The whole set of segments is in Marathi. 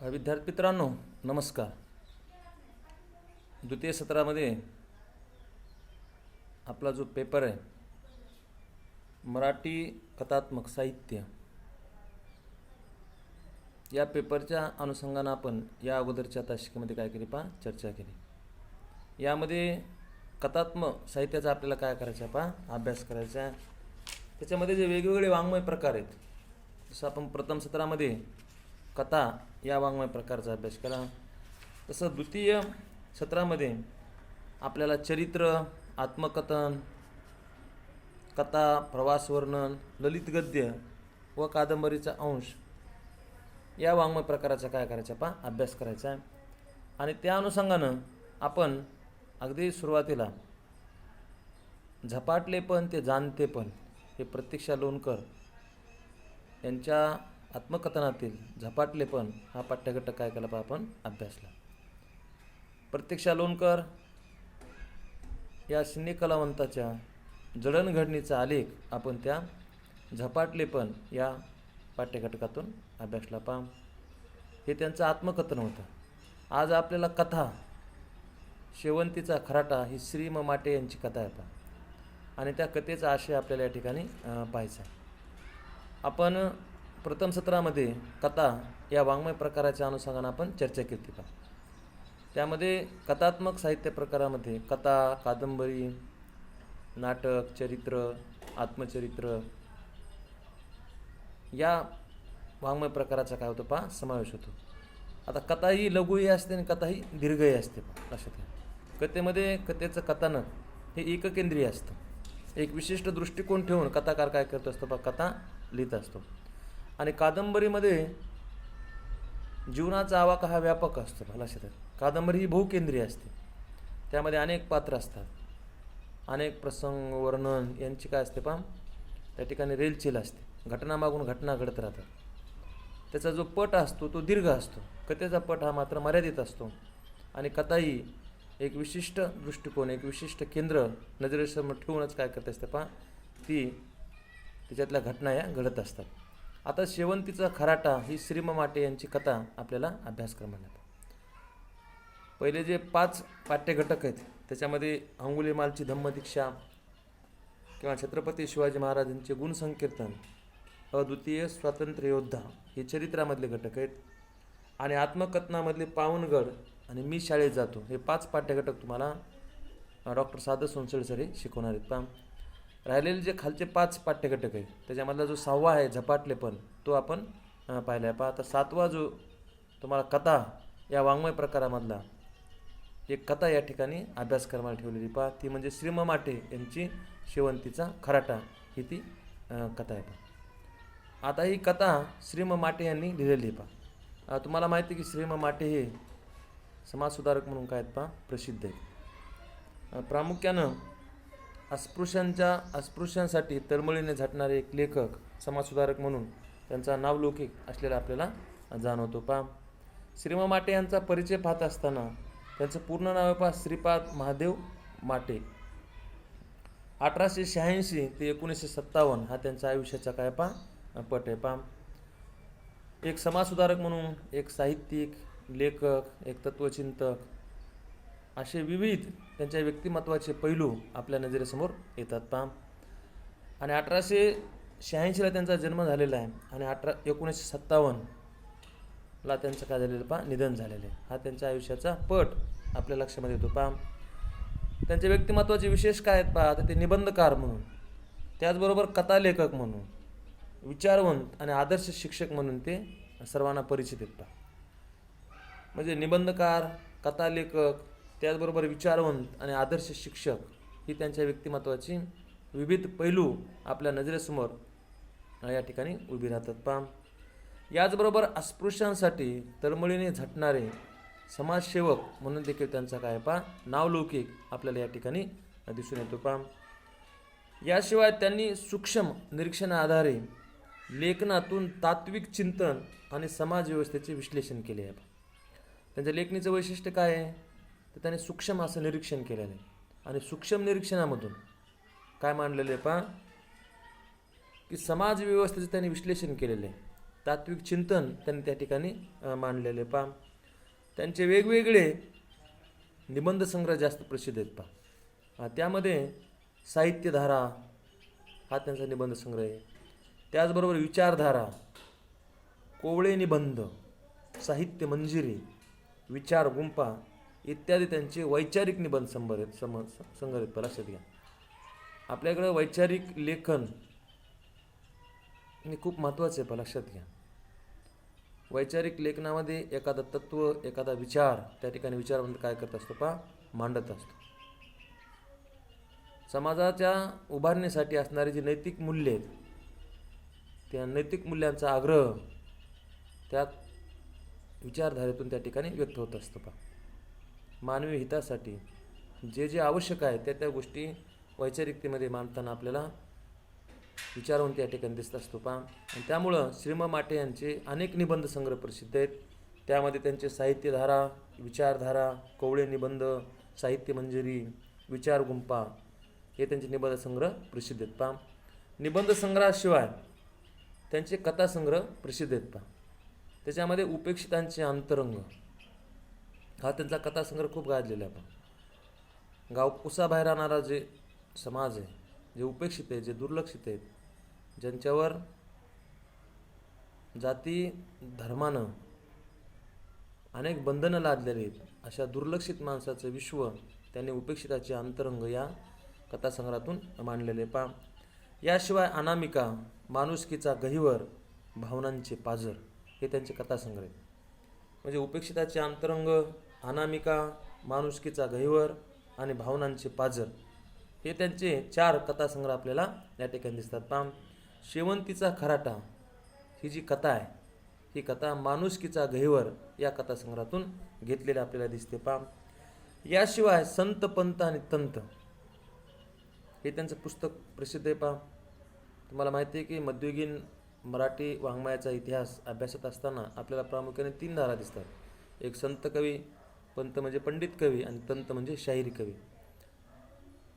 विद्यार्थी मित्रांनो नमस्कार. द्वितीय सत्रामध्ये आपला जो पेपर आहे मराठी कथात्मक साहित्य या पेपरच्या अनुषंगाने आपण या अगोदरच्या तासिकेमध्ये काय केली चर्चा केली. यामध्ये कथात्मक साहित्याचा आपल्याला काय करायचं आहे अभ्यास करायचा आहे. त्याच्यामध्ये जे वेगवेगळे वाङ्मय प्रकार आहेत, जसं आपण प्रथम सत्रामध्ये कथा या वाङ्मय प्रकारचा अभ्यास केला, तसं द्वितीय सत्रामध्ये आपल्याला चरित्र, आत्मकथन, कथा, प्रवास वर्णन, ललित गद्य व कादंबरीचा अंश या वाङ्मय प्रकाराचा काय करायचा अभ्यास करायचा आहे. आणि त्या अनुषंगानं आपण अगदी सुरुवातीला झपाटलेपण ते जाणतेपण हे प्रतीक्षा लोणकर यांच्या आत्मकथनातील झपाटलेपण हा पाठ्यघटक काय केला आपण अभ्यासला. प्रतीक्षा लोणकर या सिने कलावंताच्या जडणघडणीचा आलेख आपण त्या झपाटलेपण या पाठ्यघटकातून अभ्यासला हे त्यांचं आत्मकथन होतं. आज आपल्याला कथा शेवंतीचा खराटा ही श्री म माटे यांची कथा आहे आणि त्या कथेचा आशय आपल्याला या ठिकाणी पाहायचा आहे. आपण प्रथम सत्रामध्ये कथा या वाङ्मय प्रकाराच्या अनुषंगाने आपण चर्चा केली त्यामध्ये कथात्मक साहित्य प्रकारामध्ये कथा, कादंबरी, नाटक, चरित्र, आत्मचरित्र या वाङ्मय प्रकाराचा काय होतो समावेश होतो. आता कथा ही लघुही असते आणि कथा ही दीर्घही असते. लक्षात घ्या, कथेमध्ये कथेचं कथानक हे एककेंद्रीय असतं. एक विशिष्ट दृष्टिकोन ठेवून कथाकार काय करत असतो कथा लिहित असतो. आणि कादंबरीमध्ये जीवनाचा आवाका हा व्यापक असतो. लक्षात घ्या, कादंबरी ही बहुकेंद्रीय असते. त्यामध्ये अनेक पात्र असतात, अनेक प्रसंग वर्णन यांची काय असते त्या ठिकाणी रेलचेल असते. घटनामागून घटना घडत राहतात. त्याचा जो पट असतो तो दीर्घ असतो, कथेचा पट हा मात्र मर्यादित असतो. आणि कथा ही एक विशिष्ट दृष्टिकोन, एक विशिष्ट केंद्र नजरेसमोर ठेवूनच काय करत असते ती तिच्यातल्या घटना या घडत असतात. आता शेवंतीचा खराटा ही श्री म माटे यांची कथा आपल्याला अभ्यासक्रमाला. पहिले जे 5 पाठ्यघटक आहेत त्याच्यामध्ये अंगुलीमालची धम्मदीक्षा किंवा छत्रपती शिवाजी महाराजांचे गुणसंकीर्तन, अद्वितीय स्वातंत्र्य योद्धा हे चरित्रामधले घटक आहेत. आणि आत्मकथनामधले पावनगड आणि मी शाळेत जातो हे 5 पाठ्यघटक तुम्हाला डॉक्टर साधू सोनसळे सर शिकवणार आहेत. राहिलेले जे खालचे 5 पाठ्यघटक आहेत त्याच्यामधला जो 6वा आहे झपाटलेपण तो आपण पाहिला आहे. आता 7वा जो तुम्हाला कथा या वाङ्मय प्रकारामधला एक कथा या ठिकाणी अभ्यासक्रमाला ठेवलेली ती म्हणजे श्री म माटे यांची शेवंतीचा खराटा ही ती कथा आहे. आता ही कथा श्री म माटे यांनी लिहिलेली तुम्हाला माहिती आहे की श्री म माटे हे समाजसुधारक म्हणून काय आहेत प्रसिद्ध आहेत. प्रामुख्यानं अस्पृश्यांसाठी तळमळीने झटणारे एक लेखक, समाजसुधारक म्हणून त्यांचा नावलौकिक असलेला आपल्याला जाणवतो. श्री म माटे यांचा परिचय पाहत असताना त्यांचं पूर्ण नाव आहे श्रीपाद महादेव माटे. 1886 ते 1957 हा त्यांच्या आयुष्याचा काय पट आहे. एक समाजसुधारक म्हणून, एक साहित्यिक, लेखक, एक तत्वचिंतक असे विविध त्यांच्या व्यक्तिमत्वाचे पैलू आपल्या नजरेसमोर येतात. आणि 1886ला त्यांचा जन्म झालेला आहे आणि 1957 ला त्यांचं काय झालेलं निधन झालेलं आहे. हा त्यांच्या आयुष्याचा पट आपल्या लक्षामध्ये येतो. त्यांच्या व्यक्तिमत्वाचे विशेष काय आहेत आता ते निबंधकार म्हणून, त्याचबरोबर कथालेखक म्हणून, विचारवंत आणि आदर्श शिक्षक म्हणून ते सर्वांना परिचित आहेत. म्हणजे निबंधकार, कथालेखक, त्याचबरोबर विचारवंत आणि आदर्श शिक्षक ही त्यांच्या व्यक्तिमत्वाची विविध पैलू आपल्या नजरेसमोर या ठिकाणी उभी राहतात. याचबरोबर अस्पृश्यांसाठी तळमळीने झटणारे समाजसेवक म्हणून देखील त्यांचा काय नावलौकिक आपल्याला या ठिकाणी दिसून येतो. याशिवाय त्यांनी सूक्ष्म निरीक्षणाआधारे लेखनातून तात्विक चिंतन आणि समाजव्यवस्थेचे विश्लेषण केले आहे. त्यांच्या लेखणीचं वैशिष्ट्य काय आहे तर त्यांनी सूक्ष्म असं निरीक्षण केलेलं आहे. आणि सूक्ष्म निरीक्षणामधून काय मांडलेलं आहे की समाजव्यवस्थेचं त्यांनी विश्लेषण केलेलं आहे. तात्विक चिंतन त्यांनी त्या ठिकाणी मांडलेले पहा. त्यांचे वेगवेगळे निबंध संग्रह जास्त प्रसिद्ध आहेत पहा. त्यामध्ये साहित्यधारा हा त्यांचा निबंध संग्रह आहे. त्याचबरोबर विचारधारा, कोवळे निबंध, साहित्य मंजिरी, विचार गुंपा इत्यादी त्यांचे वैचारिक निबंध संग्रह आहेत. लक्षात घ्या, आपल्याकडं वैचारिक लेखन हे खूप महत्त्वाचं आहे. लक्षात घ्या, वैचारिक लेखनामध्ये एखादा तत्व, एखादा विचार त्या ठिकाणी विचारवंत काय करत असतो पहा, मांडत असतो. समाजाच्या उभारणीसाठी असणारी जी नैतिक मूल्ये आहेत, त्या नैतिक मूल्यांचा आग्रह त्या विचारधारेतून त्या ठिकाणी व्यक्त होत असतो पहा. मानवी हितासाठी जे जे आवश्यक आहे त्या गोष्टी वैचारिकतेमध्ये मांडताना आपल्याला विचारवंत या ठिकाणी दिसत असतो पहा. आणि त्यामुळं श्रीम माटे यांचे अनेक निबंध संग्रह प्रसिद्ध आहेत. त्यामध्ये त्यांचे साहित्यधारा, विचारधारा, कोवळे निबंध, साहित्य मंजिरी, विचार गुंपा हे त्यांचे निबंध संग्रह प्रसिद्ध आहेत पहा. निबंध संग्रहाशिवाय त्यांचे कथासंग्रह प्रसिद्ध आहेत पहा. त्याच्यामध्ये उपेक्षितांचे अंतरंग हा त्यांचा कथासंग्रह खूप गाजलेला आहे पहा. गावकुसाबाहेर राहणारा जे समाज आहे, जे उपेक्षित आहे, जे दुर्लक्षित आहेत, ज्यांच्यावर जाती धर्मानं अनेक बंधनं लादलेली आहेत, अशा दुर्लक्षित माणसाचं विश्व त्यांनी उपेक्षिताचे अंतरंग या कथासंग्रहातून मांडलेले पहा. याशिवाय अनामिका, माणुसकीचा गहिवर, भावनांचे पाझर हे त्यांचे कथासंग्रह आहेत. म्हणजे उपेक्षिताचे अंतरंग, अनामिका, माणुसकीचा गहिवर आणि भावनांचे पाझर हे त्यांचे 4 कथासंग्रह आपल्याला या ठिकाणी दिसतात पहा. शेवंतीचा खराटा ही जी कथा आहे, ही कथा माणुसकीचा गहिवर या कथासंग्रहातून घेतलेली आपल्याला दिसते पहा. याशिवाय संत पंत आणि तंत हे त्यांचं पुस्तक प्रसिद्ध आहे पहा. तुम्हाला माहिती आहे की मध्ययुगीन मराठी वाङ्मयाचा इतिहास अभ्यासत असताना आपल्याला प्रामुख्याने 3 धारा दिसतात. एक संत कवी, पंत म्हणजे पंडित कवी आणि तंत म्हणजे शाहिरी कवी.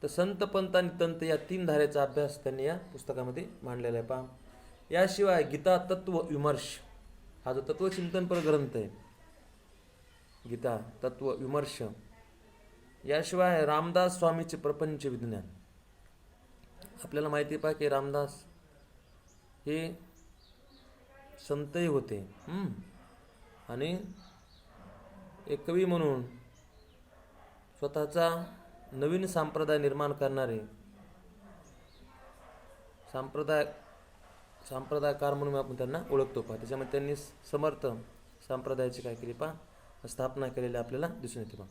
तर संत पंत आणि तंत या 3 धारेचा अभ्यास त्यांनी या पुस्तकामध्ये मांडलेला आहे पहा. याशिवाय गीता तत्व विमर्श हा जो तत्वचिंतनपर ग्रंथ आहे, गीता तत्व विमर्श. याशिवाय रामदास स्वामीचे प्रपंच विज्ञान. आपल्याला माहिती आहे पहा की रामदास हे संतही होते आणि एक कवी म्हणून स्वतःचा नवीन संप्रदाय निर्माण करणारे संप्रदायकार म्हणून आपण त्यांना ओळखतो पहा. त्याच्यामध्ये त्यांनी समर्थ संप्रदायाची काय केली पहा, स्थापना केलेली आपल्याला दिसून येते पहा.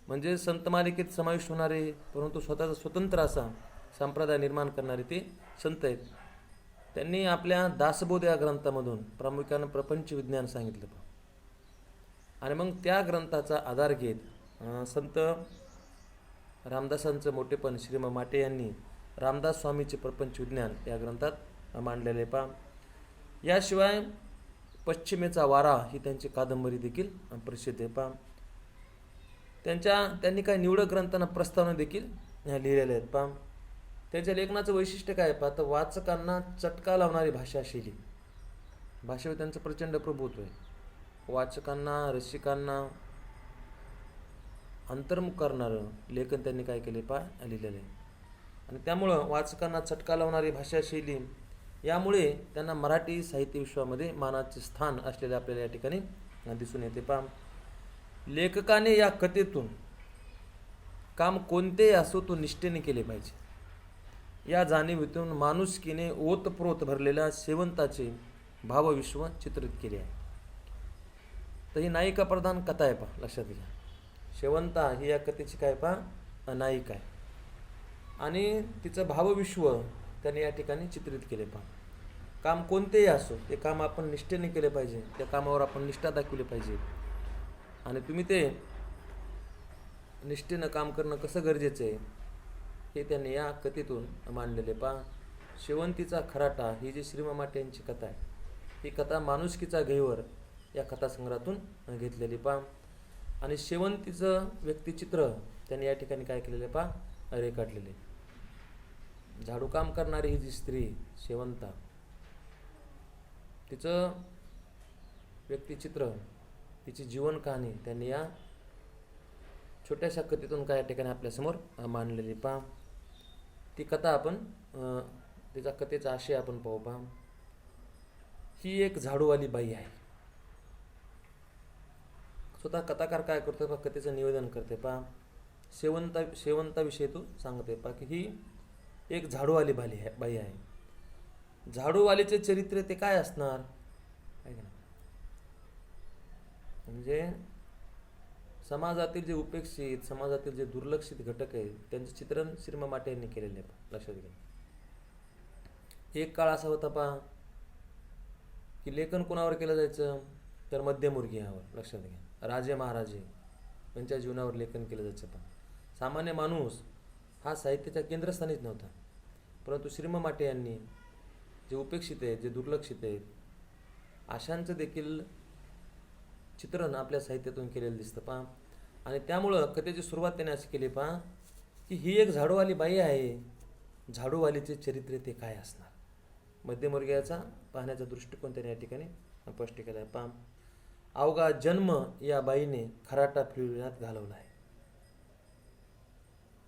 म्हणजे संत मालिकेत समाविष्ट होणारे परंतु स्वतःचा स्वतंत्र असा संप्रदाय निर्माण करणारे ते संत आहेत. त्यांनी आपल्या दासबोध या ग्रंथामधून प्रामुख्यानं प्रपंच विज्ञान सांगितलं पहा. आणि मग त्या ग्रंथाचा आधार घेत संत रामदासांचं मोठेपण श्रीम माटे यांनी रामदास स्वामीचे प्रपंच विज्ञान या ग्रंथात मांडलेले पहा. याशिवाय पश्चिमेचा वारा ही त्यांची कादंबरी देखील प्रसिद्ध आहे पहा. त्यांनी काही निवडक ग्रंथांना प्रस्तावना देखील लिहिलेल्या आहेत पहा. त्यांच्या लेखनाचं वैशिष्ट्य काय पहा, तर वाचकांना चटका लावणारी भाषाशैली, भाषेवर त्यांचं प्रचंड प्रभुत्व आहे. वाचकांना, रसिकांना अंतर्मुख करणारं लेखन त्यांनी काय केले पहा लिहिलेलं आहे. आणि त्यामुळं वाचकांना चटका लावणारी भाषाशैली, यामुळे त्यांना मराठी साहित्य विश्वामध्ये मानाचे स्थान असलेले आपल्याला या ठिकाणी दिसून येते पहा. लेखकाने या कथेतून काम कोणतेही असो तो निष्ठेने केले पाहिजे या जाणीवीतून माणुसकीने ओतप्रोत भरलेल्या शेवंताचे भावविश्व चित्रित केले आहे. तर ही नायिका प्रधान कथा आहे पहा, लक्षात घ्या. शेवंता ही या कथेची काय पहा नायिका आहे आणि तिचं भावविश्व त्याने या ठिकाणी चित्रित केले पहा. काम कोणतेही असो ते काम आपण निष्ठेने केले पाहिजे, त्या कामावर आपण निष्ठा दाखवली पाहिजे. आणि तुम्ही ते निष्ठेनं काम करणं कसं गरजेचं आहे हे त्यांनी या कथेतून मांडलेले पहा. शेवंतीचा खराटा ही जी श्रीम माटे यांची कथा आहे, ही कथा माणुसकीचा गहिवर या कथासंग्रहातून घेतलेली पहा. आणि शेवंतीचं व्यक्तिचित्र त्यांनी या ठिकाणी काय केलेले पहा रेखाटलेले. झाडूकाम करणारी ही जी स्त्री शेवंता, तिचं व्यक्तिचित्र, तिची जीवन कहाणी त्यांनी या छोट्याशा कथेतून काही ठिकाणी आपल्यासमोर मांडलेली पहा. ती कथा आपण तिचा कथेचा आशय आपण पाहू पहा. ही एक झाडूवाली बाई आहे. स्वतः कथाकार काय करतो पहा, कथेचं निवेदन करते पहा. शेवंताविषयी तू सांगते पहा की ही एक झाडूवाली बाई आहे. झाडूवालीचे चरित्र ते काय असणार आहे का? म्हणजे समाजातील जे उपेक्षित, समाजातील जे दुर्लक्षित घटक आहेत त्यांचे चित्रण श्रीमा माटे यांनी केलेले आहे. लक्षात घ्या. एक काळ असा होता पहा की लेखन कोणावर केलं जायचं तर मध्यमवर्गीयावर. लक्षात घ्या. राजे महाराजे यांच्या जीवनावर लेखन केलं जायचं. पहा सामान्य माणूस हा साहित्याच्या केंद्रस्थानीच नव्हता, परंतु श्रीमा माटे यांनी जे उपेक्षित आहेत, जे दुर्लक्षित आहेत, अशांचं देखील चित्रण आपल्या साहित्यातून केलेलं दिसतं पहा. आणि त्यामुळं कथेची सुरुवात त्याने अशी केली पहा की ही एक झाडूवाली बाई आहे. झाडूवालीचे चरित्र ते काय असणार. मध्यमवर्गीयाचा पाहण्याचा दृष्टिकोन त्याने या ठिकाणी स्पष्ट केला आहे पहा. अवघा जन्म या बाईने खराटा फिरविण्यात घालवला आहे.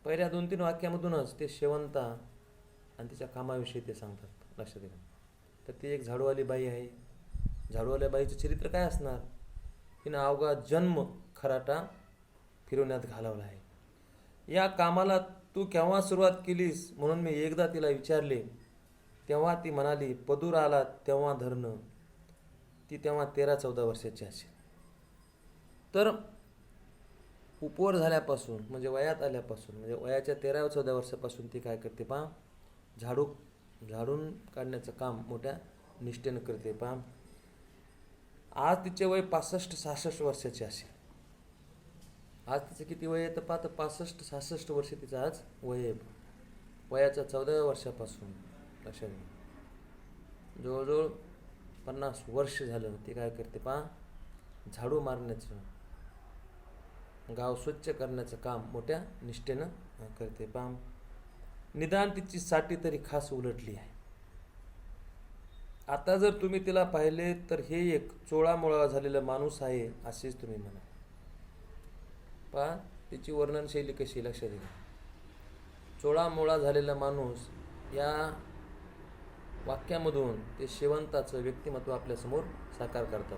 पहिल्या 2-3 वाक्यामधूनच ते शेवंता आणि तिच्या कामाविषयी ते सांगतात. लक्षात घ्या. तर ती एक झाडूवाली बाई आहे. झाडूवाल्या बाईचं चरित्र काय असणार. हिनं अवघा जन्म खराटा फिरवण्यात घालवला आहे. या कामाला तू केव्हा सुरुवात केलीस म्हणून मी एकदा तिला विचारले, तेव्हा ती म्हणाली पदूर आला तेव्हा धरणं. ती तेव्हा 13-14 वर्षाची असेल. तर उपवर झाल्यापासून म्हणजे वयात आल्यापासून म्हणजे वयाच्या 13-14 वर्षापासून ती काय करते पहा, झाडून काढण्याचं काम मोठ्या निष्ठेनं करते पहा. आज तिचे वय 65-66 वर्षाचे असेल. आज तिचं किती वय आहे तर पहा, 65-66 वर्ष तिचं आज वय आहे. वयाच्या 14व्या वर्षापासून लक्षात घ्या जवळजवळ 50 वर्ष झालं ती काय करते पहा, झाडू मारण्याचं, गाव स्वच्छ करण्याचं काम मोठ्या निष्ठेनं करते पहा. निदान तिची साठी तरी खास उलटली आहे. आता जर तुम्ही तिला पाहिले तर हे एक चोळामोळा झालेला माणूस आहे असेच तुम्ही म्हणा. पहा तिची वर्णनशैली कशी. लक्षात घ्या. चोळामोळा झालेला माणूस या वाक्यामधून ते शेवंताचं व्यक्तिमत्व आपल्यासमोर साकार करतात.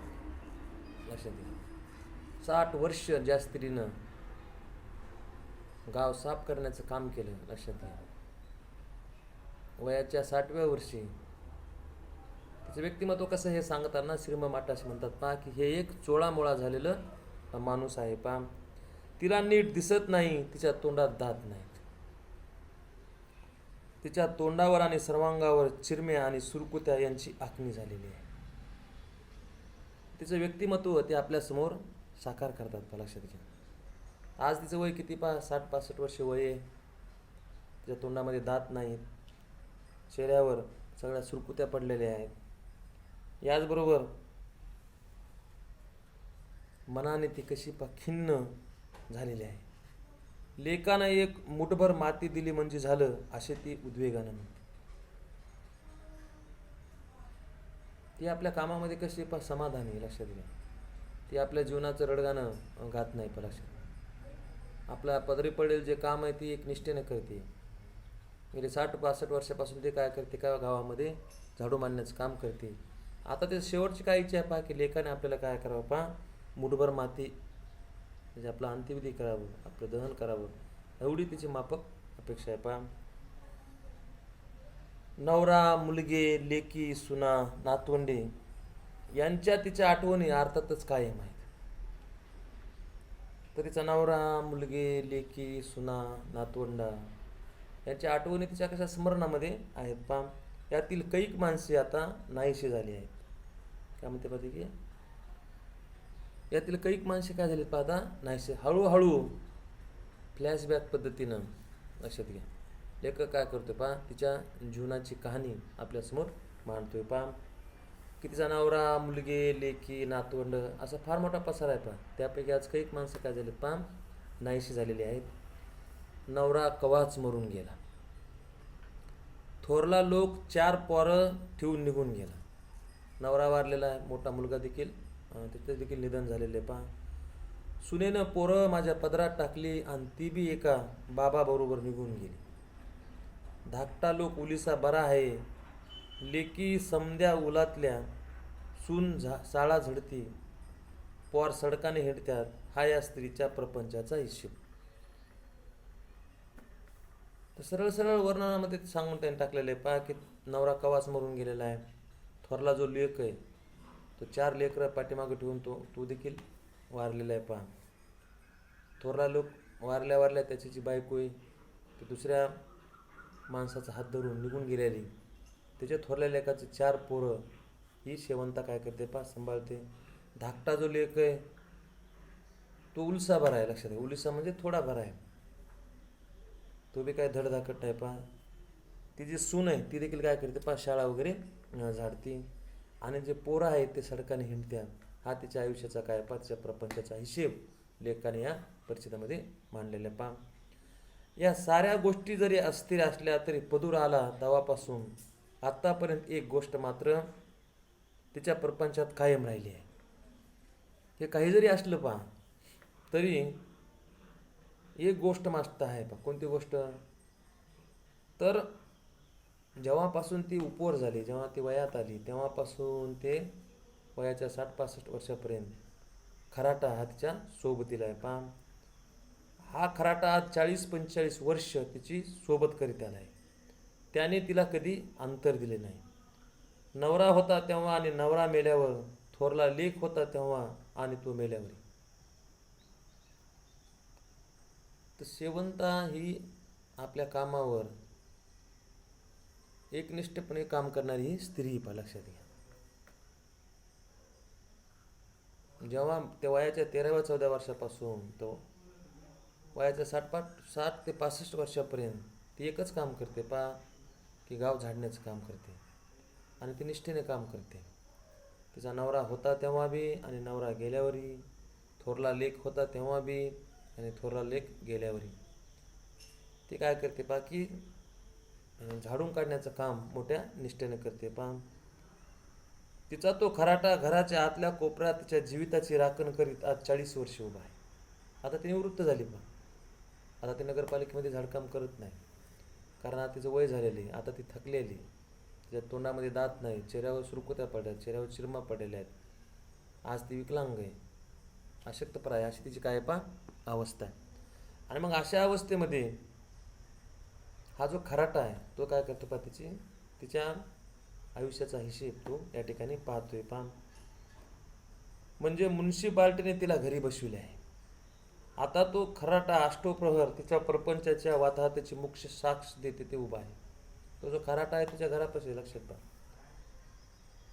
लक्षात घ्या. 60 वर्ष ज्या स्त्रीनं गाव साफ करण्याचं काम केलं. लक्षात घ्या. वयाच्या 60व्या वर्षी तिचं व्यक्तिमत्व कसं हे सांगताना श्रीमा माटे असे म्हणतात पहा की हे एक चोळामोळा झालेलं माणूस आहे पहा. तिला नीट दिसत नाही, तिच्या तोंडात दात नाहीत. तिच्या तोंडावर आणि सर्वांगावर चिरम्या आणि सुरकुत्या यांची आखणी झालेली आहे. तिचं व्यक्तिमत्व ते आपल्यासमोर साकार करतात पहा. लक्षात घ्या. आज तिचं वय किती पहा, 60-65 वर्ष वय आहे. तिच्या तोंडामध्ये दात नाहीत, चेहऱ्यावर सगळ्या सुरकुत्या पडलेल्या आहेत. याचबरोबर मनाने ती कशी पहा खिन्न झालेली आहे. लेकानं एक मुठभर माती दिली म्हणजे झालं असे ती उद्वेगानं म्हणते. ती आपल्या कामामध्ये कशी पहा समाधानी. लक्षात घ्या. ती आपल्या जीवनाचं रडगाणं गात नाही पहा. लक्षात. आपल्या पदरी पडेल जे काम आहे ती एक निष्ठेने करते. गेली 60-62 वर्षापासून ते काय करते का गावामध्ये झाडू मारण्याचं काम करते. आता ते शेवटची काय इच्छा आहे पहा की लेखाने आपल्याला काय करावं पहा, मुठभर माती म्हणजे आपलं अंत्यविधी करावं, आपलं दहन करावं, एवढी तिची माफक अपेक्षा आहे पहा. नवरा, मुलगे, लेकी, सुना, नातवंडे यांच्या तिच्या आठवणी अर्थातच कायम आहेत. तर तिचा नवरा, मुलगे, लेकी, सुना, नातवंडा यांच्या आठवणी तिच्या कशा स्मरणामध्ये आहेत पहा. यातील कैक माणसे आता नाहीशी झाली आहेत. काय म्हणते पाहते की यातील कैक माणसे काय झाली पाहता नाहीसे. हळूहळू फ्लॅशबॅक पद्धतीनं. लक्षात घ्या. लेखक काय करतोय पहा, तिच्या जीवनाची कहाणी आपल्यासमोर मांडतोय पहा की तिचा नवरा, मुलगे, लेकी, नातवंड असा फार मोठा पसार आहे पहा. त्यापैकी आज कैक माणसं काय झाली पहा नाहीशी झालेली आहेत. नवरा कवाच मरून गेला. थोरला लोक 4 पोरं ठेवून निघून गेला. नवरा वारलेला आहे, मोठा मुलगा देखील तिथे देखील निधन झालेले पहा. सुनेनं पोरं माझ्या पदरात टाकली आणि ती बी एका बाबाबरोबर निघून गेली. धाकटा लोक उलिसा बरा आहे, लेकी समद्या उलातल्या, सून साळा झडती, पोर सडकाने हिंडत्यात, हा या स्त्रीच्या प्रपंचाचा हिशेब. तर सरळ सरळ वर्णनामध्ये ते सांगून त्यांनी टाकलेलं आहे पहा की नवरा कवाच मरून गेलेला आहे. थोरला जो लेक आहे तो 4 लेकरं पाठीमागे ठेवून तो देखील वारलेला आहे पहा. थोरला लोक वारल्या त्याची जी बायको आहे ती दुसऱ्या माणसाचा हात धरून निघून गेलेली. त्याच्या थोरल्या लेकाचे 4 पोरं ही शेवंता काय करते पहा, सांभाळते. धाकटा जो लेक आहे तो उलसा भरा आहे. लक्षात आहे, उलिसा म्हणजे थोडा भरा आहे, तो बी काय धडधाकट आहे पहा. ती जी सून आहे ती देखील काय करते पहा, शाळा वगैरे झाडती. आणि जे पोरं आहेत ते सडकाने हिंडत्यात, हा तिच्या आयुष्याचा काय पहा, तिच्या प्रपंचाचा हिशेब लेखाने या परिच्छेदामध्ये मांडलेला पहा. या साऱ्या गोष्टी जरी अस्थिर असल्या तरी पदूर आला तेव्हापासून आत्तापर्यंत एक गोष्ट मात्र तिच्या प्रपंचात कायम राहिली आहे. हे काही जरी असलं पहा तरी एक गोष्ट मस्त आहे पहा. कोणती गोष्ट? तर जेव्हापासून ती उपवर झाली, जेव्हा ती वयात आली तेव्हापासून ते वयाच्या 60-65 वर्षापर्यंत खराटा हा तिच्या सोबतीला आहे पहा. हा खराटा आज 40-45 वर्ष तिची सोबत करीत आला आहे. त्याने तिला कधी अंतर दिले नाही. नवरा होता तेव्हा आणि नवरा मेल्यावर, थोरला लेक होता तेव्हा आणि तो मेल्यावर. तर शेवंता ही आपल्या कामावर एकनिष्ठपणे काम करणारी ही स्त्री पहा. लक्षात घ्या. जेव्हा ते वयाच्या 13व्या-14व्या वर्षापासून तो वयाच्या 60 ते 65 वर्षापर्यंत ती एकच काम करते पहा की गाव झाडण्याचं काम करते आणि ती निष्ठेने काम करते. तिचा नवरा होता तेव्हा बी आणि नवरा गेल्यावरही, थोरला लेक होता तेव्हा बी आणि थोरला लेक गेल्यावरही ती काय करते पहा की झाडून काढण्याचं काम मोठ्या निष्ठेने करते पहा. तिचा तो खराटा घराच्या आतल्या कोपऱ्यात तिच्या जीविताची राखण करीत आज 40 वर्ष उभा आहे. आता ती निवृत्त झाली पहा. आता ती नगरपालिकेमध्ये झाडकाम करत नाही, कारण आता तिचं वय झालेलं आहे. आता ती थकलेली, तिच्या तोंडामध्ये दात नाही, चेहऱ्यावर सुरकुत्या पडल्या, चेहऱ्यावर चिरमा पडलेल्या आहेत. आज ती विकलांग आहे, अशक्तप्राय, अशी तिची काय पहा अवस्था आहे. आणि मग अशा अवस्थेमध्ये हा जो खराटा आहे तो काय करतो पहा, तिच्या आयुष्याचा हिशेब तो या ठिकाणी पाहतोय पहा. म्हणजे म्युन्सिपाल्टीने तिला घरी बसविले आहे. आता तो खराटा अष्टप्रहर तिच्या प्रपंचाच्या वाताहताची मुख्य साक्ष देते ते उभा आहे. तो जो खराटा आहे तिच्या घरापाशी. लक्षात पहा,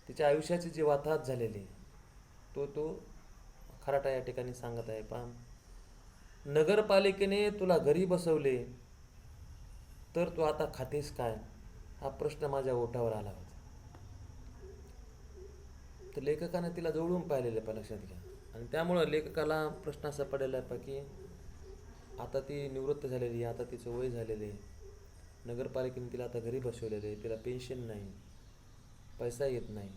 तिच्या आयुष्याची जी वाताहत झालेली तो खराटा या ठिकाणी सांगत आहे पहा. नगरपालिकेने तुला घरी बसवले तर तू आता खातेस काय, हा प्रश्न माझ्या ओठावर आला होता. तर लेखकाने तिला जवळून पाहिलेलं आहे, लक्षात घ्या. आणि त्यामुळं लेखकाला प्रश्न असा पडलेला आहे की आता ती निवृत्त झालेली आहे, आता तिचं वय झालेलं आहे, नगरपालिकेने तिला आता घरी बसवलेलं आहे, तिला पेन्शन नाही, पैसा येत नाही,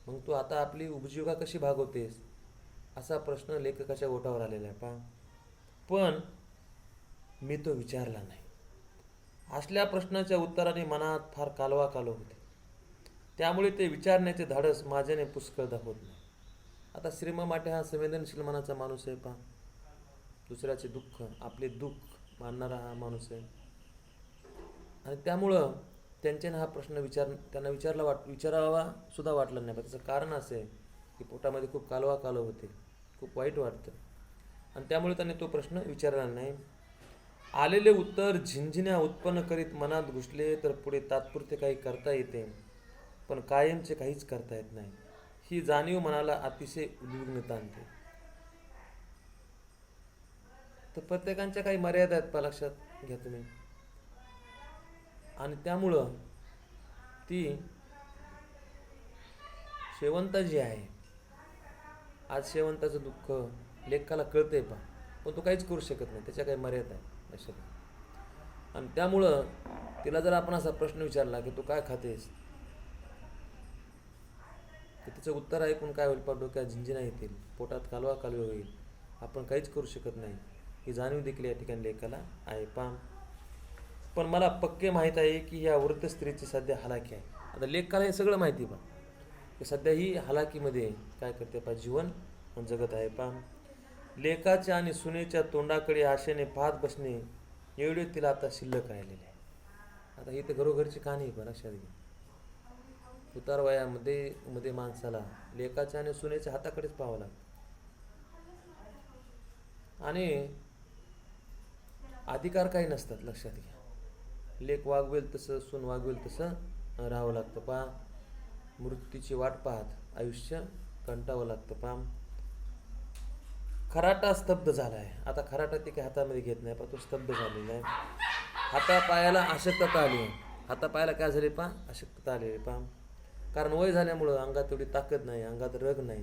मग तू आता आपली उपजीविका कशी भागवतेस, असा प्रश्न लेखकाच्या ओठावर आलेला आहे पहा. पण मी तो विचारला नाही. असल्या प्रश्नाच्या उत्तराने मनात फार कालवा होते, त्यामुळे ते विचारण्याचे धाडस माझ्याने पुष्कळदा होत नाही. आता श्रीम माटे हा संवेदनशील मनाचा माणूस आहे पहा. दुसऱ्याचे दुःख, आपले दुःख मानणारा हा माणूस आहे. आणि त्यामुळं त्यांच्याने हा प्रश्न त्यांना विचारावा सुद्धा वाटलं नाही. त्याचं कारण असं आहे की पोटामध्ये खूप कालवा होते, खूप वाईट वाटतं, आणि त्यामुळे त्यांनी तो प्रश्न विचारला नाही. आलेले उत्तर झिंझिन्या उत्पन्न करीत मनात घुसले तर पुढे तात्पुरते काही करता येते, पण कायमचे काहीच करता येत नाही, ही जाणीव मनाला अतिशय उद्विग्नता आणते. तर प्रत्येकांच्या काही मर्यादा आहेत पहा, लक्षात घ्या तुम्ही. आणि त्यामुळं ती शेवंता जी आहे, आज शेवंताचं दुःख लेखकाला कळतंय पहा, पण तो काहीच करू शकत नाही, त्याच्या काही मर्यादा आहे लक्षात. आणि त्यामुळं तिला जर आपण असा प्रश्न विचारला की तू काय खातेस, तर तिचं उत्तर ऐकून काय होईल पा, डोक्यात झिंजिना येतील, पोटात कालवा कालवे होईल, आपण काहीच करू शकत नाही, ही जाणीव देखील या ठिकाणी लेखाला आहे पा. पण मला पक्के माहीत आहे की या वृद्ध स्त्रीची सध्या हालाकी आहे. आता लेखाला हे सगळं माहिती पा की सध्या ही हालाकीमध्ये काय करते पा, जीवन जगत आहे पा. लेकाच्या आणि सुनेच्या तोंडाकडे आशेने पाहत बसणे एवढे तिला आता शिल्लक राहिलेले आहे. आता ही तर घरोघरची कहाणी आहे पण लक्षात घ्या. उतार वयामध्ये मध्ये माणसाला लेकाच्या आणि सुनेच्या हाताकडेच पाहावं लागतं. आणि अधिकार काही नसतात लक्षात घ्या. लेक वागवेल तसं, सून वागवेल तसं राहावं लागतं पा. मृत्यूची वाट पाहत आयुष्य कंटावं लागतं पा. खराटा स्तब्ध झाला आहे. आता खराटा ती काही हातामध्ये घेत नाही पा, तो स्तब्ध झालेला आहे. हातापायाला अशक्तता आली आहे. हातापायाला काय झाले पा, अशक्तता आली आहे पा. कारण वय झाल्यामुळं अंगात तेवढी ताकद नाही, अंगात रग नाही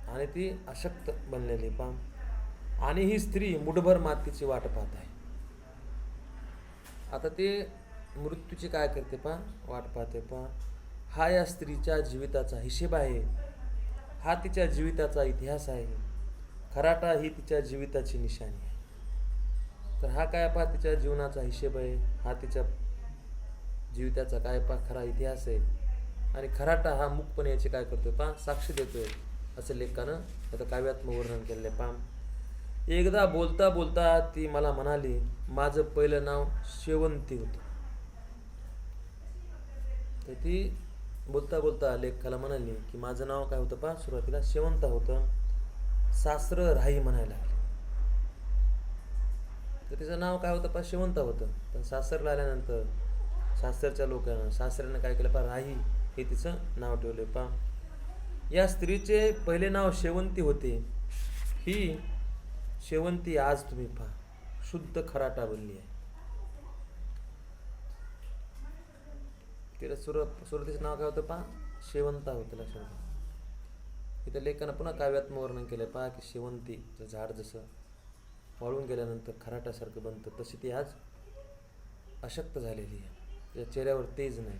आणि ती अशक्त बनलेली पा. आणि ही स्त्री मुठभर मातीची वाट पाहत आहे. आता ते मृत्यूची काय करते पा, वाट पाहते पा. हा या स्त्रीच्या जीविताचा हिशेब आहे, हा तिच्या जीविताचा इतिहास आहे. खराटा ही तिच्या जीविताची निशाणी आहे. तर हा काय पा, तिच्या जीवनाचा हिशेब आहे, हा तिच्या जीविताचा काय पा, खरा इतिहास आहे. आणि खराटा हा मुकपणे याची काय करतोय पा, साक्ष देतोय, असं लेखानं आता काव्यात्मक वर्णन केलेलं आहे पा. एकदा बोलता बोलता ती मला म्हणाली, माझं पहिलं नाव शेवंती होतं. तर ती बोलता बोलता लेखाला म्हणाली की माझं नाव काय होतं पा, सुरुवातीला शेवंता होतं. सासरं राही म्हणायला लागले. तर तिचं नाव काय होतं पा, शेवंता होतं. पण सासरला आल्यानंतर सासरच्या लोकांना, सासऱ्यानं काय केलं पा, राही हे तिचं नाव ठेवलं पा. या स्त्रीचे पहिले नाव शेवंती होते. ही शेवंती आज तुम्ही पहा शुद्ध खराटा बनली आहे. तिला सुरुवातीचं नाव काय होतं पा, शेवंता होतं लक्षात. इथं लेखानं पुन्हा काव्यात्मक वर्णन केलं पहा की शेवंतीचं झाड जसं वाळून गेल्यानंतर खराटासारखं बनतं, तशी ती आज अशक्त झालेली आहे. तिच्या चेहऱ्यावर तेज नाही,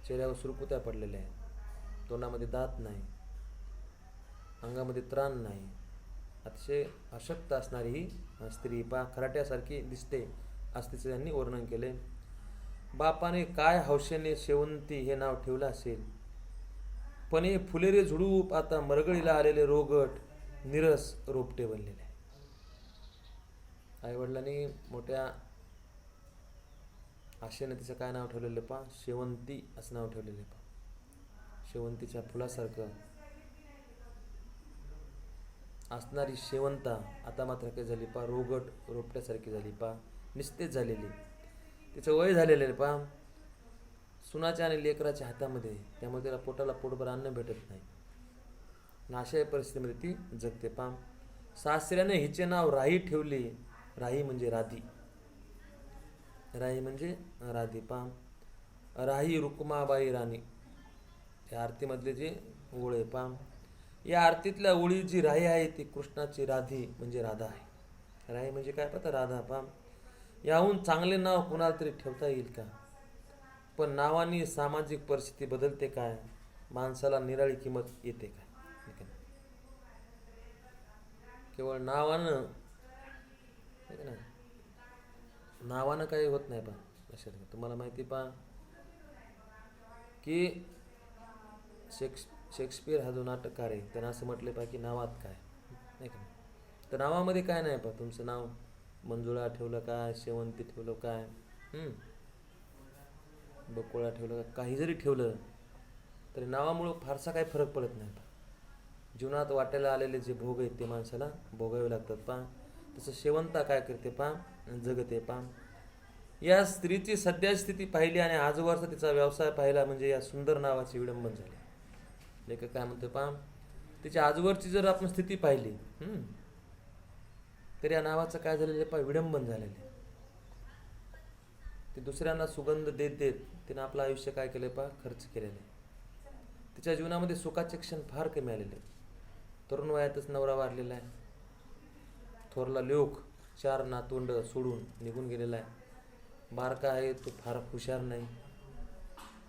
चेहऱ्यावर सुरकुत्या पडलेल्या आहेत, तोंडामध्ये दात नाही, अंगामध्ये त्राण नाही. अतिशय अशक्त असणारी ही स्त्री पा खराट्यासारखी दिसते, असं तिचं त्यांनी वर्णन केले. बापाने काय हौशेने शेवंती हे नाव ठेवलं असेल, पण हे फुलेरे झुडूप आता मरगळीला आलेले रोगट निरस रोपटे बनलेले आहे. आईवडिलांनी मोठ्या आशेने तिचं काय नाव ठेवलेलं पा, शेवंती असं नाव ठेवलेलं पा. शेवंतीच्या फुलासारखं असणारी शेवंता आता मात्र काय झाली पा, रोगट रोपट्यासारखी झाली पा, निस्तेज झालेली. तिचं वय झालेलं आहे पा, सुनाच्या आणि लेकराच्या हातामध्ये, त्यामुळे तिला पोटाला पोटभर अन्न भेटत नाही. अशा परिस्थितीमध्ये ती जगते पा. सासऱ्याने हिचे नाव राही ठेवले. राही म्हणजे राधी, राही म्हणजे राधी पा. राही रुक्माबाई राणी, या आरतीमधले जे ओळ आहे पा. या आरतीतल्या ओळी जी राही आहे ती कृष्णाची राधी म्हणजे राधा आहे. राही म्हणजे काय पता, राधा पा. याहून चांगले नाव कुणाला तरी ठेवता येईल का? पण नावानी सामाजिक परिस्थिती बदलते काय, माणसाला निराळी किंमत येते काय? केवळ नावानं नावानं काही होत नाही पा. लक्षात घ्या. तुम्हाला माहिती पा की शेक्सपियर हा जो नाटककार आहे त्यानं असं म्हटलं पा की नावात काय नाही का. तर नावामध्ये काय नाही पा, तुमचं नाव मंजुळा ठेवलं काय, शेवंती ठेवलं काय, बकुळा ठेवलं काय, काही जरी ठेवलं तरी नावामुळं फारसा काही फरक पडत नाही पा. जीवनात वाटायला आलेले जे भोग आहेत ते माणसाला भोगावे लागतात पा. तसं शेवंता काय करते पा, जगते पा. या स्त्रीची सध्या स्थिती पाहिली आणि आजवरचा तिचा व्यवसाय पाहिला म्हणजे या सुंदर नावाची विडंबन झाली. लेखक काय म्हणतो पा, तिच्या आजवरची जर आपण स्थिती पाहिली तर या नावाचं काय झालेलं पा, विडंबन झालेलं. ते दुसऱ्यांना सुगंध देत देत तिनं आपलं आयुष्य काय केलं पा, खर्च केलेलं आहे. तिच्या जीवनामध्ये सुखाचे क्षण फार कमी आलेले. तरुण वयातच नवरा वारलेला आहे, थोरला लोक 4 नातवंड सोडून निघून गेलेला आहे. बारका आहे तो फार हुशार नाही.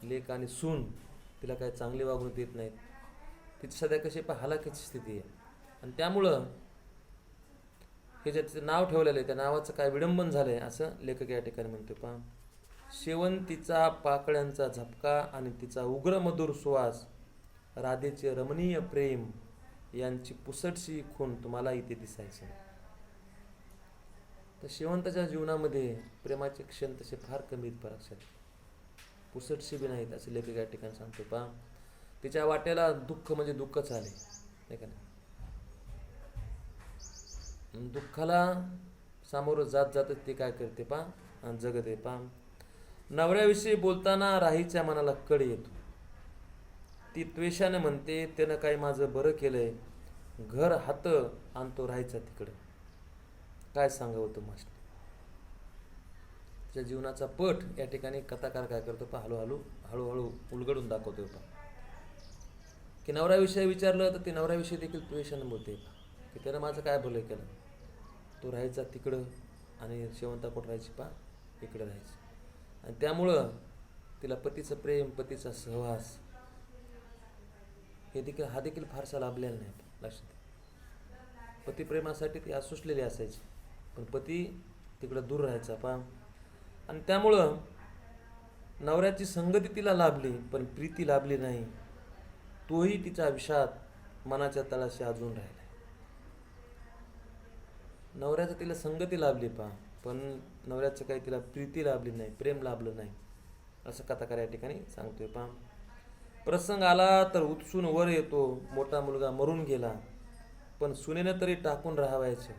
लेक आणि सून तिला काही चांगली वागणूक देत नाहीत. तिची सध्या कशी हलाखीची स्थिती आहे. आणि त्यामुळं हे ज्याचं नाव ठेवलेलं आहे त्या नावाचं काय विडंबन झालं आहे असं लेखक या ठिकाणी म्हणतो. पहा, शेवंतीचा पाकळ्यांचा झपका आणि तिचा उग्र मधुर सुवास, राधेचे रमणीय प्रेम यांची पुसटशी खूण तुम्हाला इथे दिसायची. तर शेवंताच्या जीवनामध्ये प्रेमाचे क्षण तसे फार कमी आहेत पराक्षात, पुसटशी बी नाहीत असं लेखक या ठिकाणी सांगतो. पहा, तिच्या वाट्याला दुःख म्हणजे दुःखच आले नाही का नाही. दुःखाला सामोरं जात जातच ती काय करते पहा, जगते. पहा, नवऱ्याविषयी बोलताना राहीच्या मनाला कळ येतो. ती त्वेषाने म्हणते, त्यानं काही माझं बरं केलंय, घर हात आणतो राहायचा तिकडं. काय सांगावं तो मास्टर. त्याच्या जीवनाचा पट या ठिकाणी कथाकार काय करतो पहा, हळूहळू उलगडून दाखवतोय. पहा की नवऱ्याविषयी विचारलं तर ती नवऱ्याविषयी देखील त्वेषाने बोलते की त्यानं माझं काय भलं केलं, तो राहायचा तिकडं आणि शेवंता कुठं राहायची पहा इकडं राहायची. आणि त्यामुळं तिला पतीचं प्रेम, पतीचा सहवास हा देखील फारसा लाभलेला नाही. लक्षात, पतिप्रेमासाठी ती असुसलेली असायची, पण पती तिकडं दूर राहायचा पहा. आणि त्यामुळं नवऱ्याची संगती तिला लाभली पण प्रीती लाभली नाही. तोही तिच्या विषात मनाच्या तळाशी अजून राहिला. नवऱ्याचं तिला संगती लाभली पहा, पण नवऱ्याचं काही तिला प्रीती लाभली नाही, प्रेम लाभलं नाही असं कथाकार या ठिकाणी सांगतोय. पहा, प्रसंग आला तर उत्सून वर येतो, मोठा मुलगा मरून गेला पण सुनेनं तरी टाकून राहावायचे.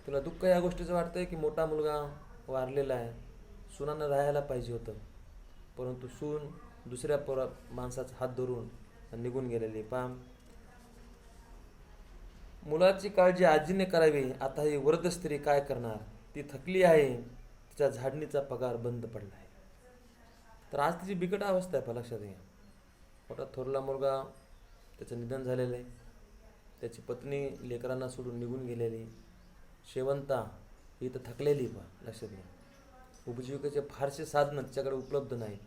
तुला दुःख या गोष्टीचं वाटतंय की मोठा मुलगा वारलेला आहे, सुनानं राहायला पाहिजे होतं, परंतु सून दुसऱ्या माणसाचा हात धरून निघून गेलेली. पहा, मुलाची काळजी आजीने करावी, आता ही वृद्ध स्त्री काय करणार, ती थकली आहे, तिच्या झाडणीचा पगार बंद पडला आहे. तर आज तिची बिकट अवस्था आहे. लक्षात घ्या, मोठा थोरला मुलगा त्याचं निधन झालेलं आहे, त्याची पत्नी लेकरांना सोडून निघून गेलेली, शेवंता ही तर थकलेली. पहा लक्षात घ्या, उपजीविकेचे फारसे साधनं तिच्याकडे उपलब्ध नाहीत.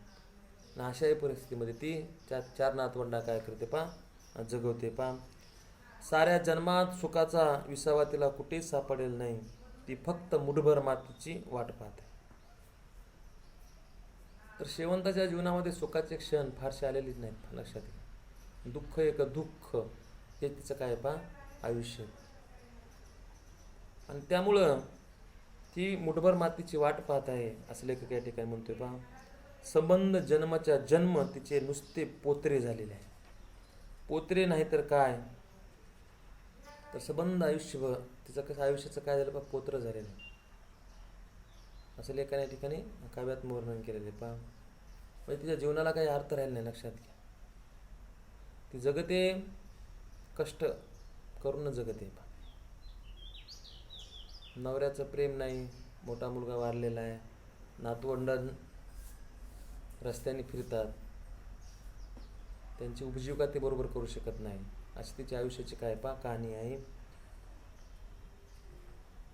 आणि अशाही परिस्थितीमध्ये ती चार नातवंडा काय करते पहा, जगवते. पहा, साऱ्या जन्मात सुखाचा विसावा तिला कुठेच सापडेल नाही, ती फक्त मुठभर मातीची वाट पाहते. तर शेवंताच्या जीवनामध्ये सुखाचे क्षण फारसे आलेलेच नाहीत. लक्षात घ्या, दुःख एक दुःख हे तिचं काय पहा आयुष्य. आणि त्यामुळं ती मुठभर मातीची वाट पाहत आहे असं लेखक या ठिकाणी म्हणतोय. पहा, संबंध जन्माच्या जन्म तिचे नुसते पोत्रे झालेले आहे. पोत्रे नाही तर काय, तर संबंध आयुष्यभर तिचं कसं आयुष्याचं काय झालं पहा, पोत्र झालेलं आहे असं लेखकाने या ठिकाणी काव्यात वर्णन केलेलं आहे. पहा, म्हणजे तिच्या जीवनाला काही अर्थ राहिला नाही. लक्षात घ्या, ती जगते, कष्ट करून जगते. नवऱ्याचं प्रेम नाही, मोठा मुलगा वारलेला आहे, नातवंड रस्त्याने फिरतात, त्यांची उपजीविका ते बरोबर करू शकत नाही, अशी तिच्या आयुष्याची काय पहा कहाणी आहे.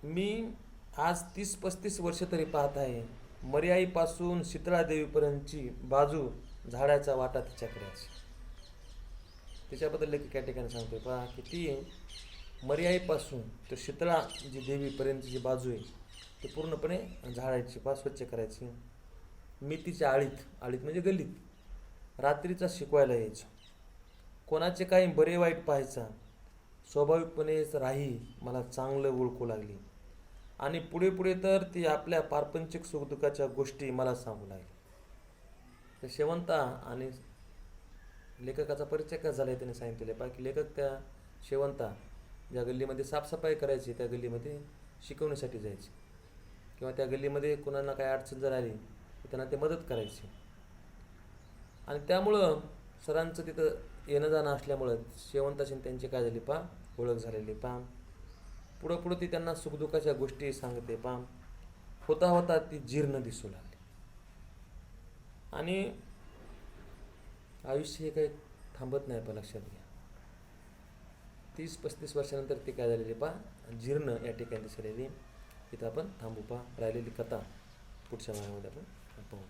मी आज 30-35 वर्ष तरी पाहत आहे, मर्याईपासून शीतळादेवीपर्यंतची बाजू झाडाचा वाटा तिच्याकडे आहे. तिच्याबद्दल लेखक या ठिकाणी सांगतोय. पहा की ती मर्याईपासून तर शीतळा जी देवीपर्यंतची जी बाजू आहे ती पूर्णपणे झाडायची, पहा स्वच्छ करायची. मी तिच्या आळीत म्हणजे गल्लीत रात्रीचा शिकवायला यायचो, कोणाचे काही बरे वाईट पाहायचा, स्वाभाविकपणेच राही मला चांगलं ओळखू लागली. आणि पुढे पुढे तर ती आपल्या पारपंचिक सुखदुःखाच्या गोष्टी मला सांगू लागली. तर शेवंता आणि लेखकाचा परिचय काय झाला आहे त्याने सांगितलेलं. बाकी लेखक त्या शेवंता ज्या गल्लीमध्ये साफसफाई करायची त्या गल्लीमध्ये शिकवण्यासाठी जायचे, किंवा त्या गल्लीमध्ये कोणाला काही अडचण जर आली तर त्यांना ते मदत करायची. आणि त्यामुळं सरांचं तिथं येणं जाणं असल्यामुळं शेवंताशी त्यांची काय झाली पहा ओळख झालेली. पहा, पुढं ती त्यांना सुखदुःखाच्या गोष्टी सांगते. पहा, होता होता ती जीर्ण दिसू लागली. आणि आयुष्य हे काही थांबत नाही पहा, लक्षात घ्या. 30-35 वर्षानंतर ती काय झालेली पहा जीर्ण या ठिकाणी दिसलेली. इथं आपण थांबू. पहा राहिलेली कथा पुढच्या भागामध्ये आपण पाहू.